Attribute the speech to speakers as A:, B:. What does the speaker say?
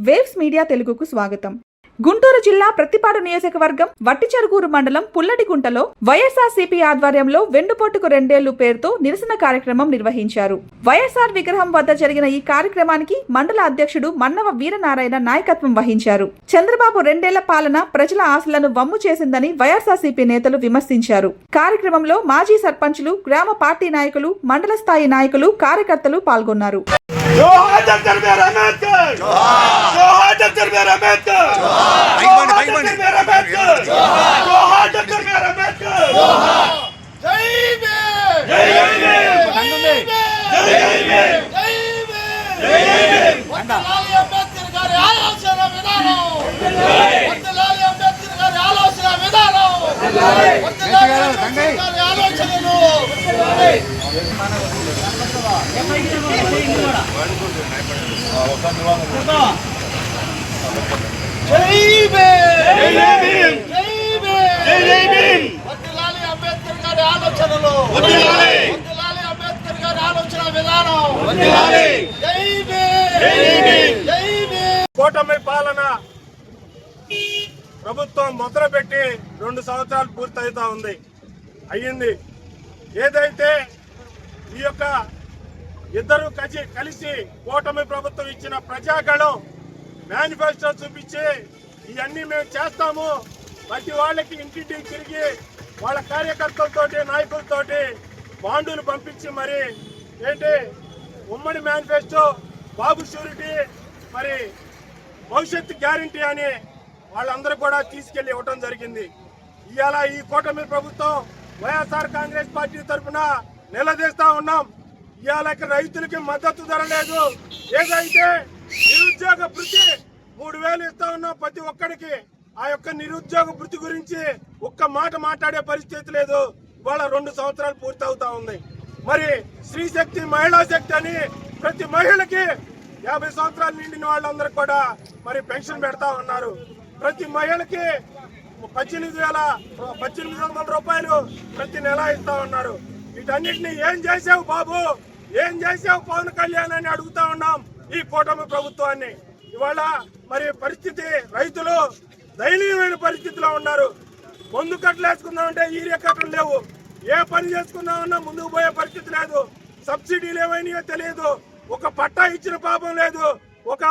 A: Waves media తెలుగుకు స్వాగతం. గుంటూరు జిల్లా ప్రతిపాడు నియోజకవర్గం వట్టిచెరుకూరు మండలం పుల్లటిగుంటలో వైఎస్ఆర్సీపీ ఆధ్వర్యంలో వెన్నుపోటుకు 2 ఏళ్లు పేరుతో నిరసన కార్యక్రమం నిర్వహించారు. వైఎస్ఆర్ విగ్రహం వద్ద జరిగిన ఈ కార్యక్రమానికి మండల అధ్యక్షుడు మన్నవ వీరనారాయణ నాయకత్వం వహించారు. చంద్రబాబు 2 ఏళ్ల పాలన ప్రజల ఆశలను వమ్ము చేసిందని వైఎస్ఆర్సీపీ నేతలు విమర్శించారు. కార్యక్రమంలో మాజీ సర్పంచులు, గ్రామ పార్టీ నాయకులు, మండల స్థాయి నాయకులు, కార్యకర్తలు పాల్గొన్నారు.
B: కూటమి పాలన ప్రభుత్వం మొదలుపెట్టి 2 సంవత్సరాలు పూర్తవుతా ఉంది. అయ్యింది. ఏదైతే ఈ యొక్క ఇద్దరు కలిసి కూటమి ప్రభుత్వం ఇచ్చిన ప్రజాగళం మేనిఫెస్టో చూపించి ఇవన్నీ మేము చేస్తాము, ప్రతి వాళ్ళకి ఇంటింటికి తిరిగి వాళ్ళ కార్యకర్తలతోటి, నాయకులతోటి బాండులు పంపించి మరి ఏంటి ఉమ్మడి మేనిఫెస్టో, బాబు షూరిటీ, మరి భవిష్యత్తు గ్యారంటీ అని వాళ్ళందరూ కూడా తీసుకెళ్లి ఇవ్వటం జరిగింది. ఇవాళ ఈ కూటమి ప్రభుత్వం వైఎస్ఆర్ కాంగ్రెస్ పార్టీ తరఫున నిలదీస్తా ఉన్నాం. ఇవాళ రైతులకి మద్దతు ధర లేదు. ఏదైతే నిరుద్యోగ భృతి 3000 ఇస్తా ఉన్నాం ప్రతి ఒక్కడికి, ఆ యొక్క నిరుద్యోగ భృతి గురించి ఒక్క మాట మాట్లాడే పరిస్థితి లేదు. ఇవాళ 2 సంవత్సరాలు పూర్తవుతా ఉంది. మరి స్త్రీ శక్తి, మహిళా శక్తి అని ప్రతి మహిళకి 50 సంవత్సరాలు నిండిన వాళ్ళందరూ కూడా మరి పెన్షన్ పెడతా ఉన్నారు. ప్రతి మహిళకి 18,800 రూపాయలు ప్రతి నెల ఇస్తా ఉన్నారు. వీటన్నిటిని ఏం చేసావు బాబు, ఏం చేసావు పవన్ కళ్యాణ్ అని అడుగుతా ఉన్నాం ఈ కూటమి ప్రభుత్వాన్ని. ఇవాళ మరి పరిస్థితి, రైతులు దయనీయమైన పరిస్థితిలో ఉన్నారు. ముందు కట్టలు వేసుకుందామంటే ఈరియా కట్టలు లేవు. ఏ పని చేసుకుందామన్నా ముందుకు పోయే పరిస్థితి లేదు. సబ్సిడీలు ఏమైనాయో తెలియదు. ఒక పట్టా ఇచ్చిన పాపం లేదు. ఒక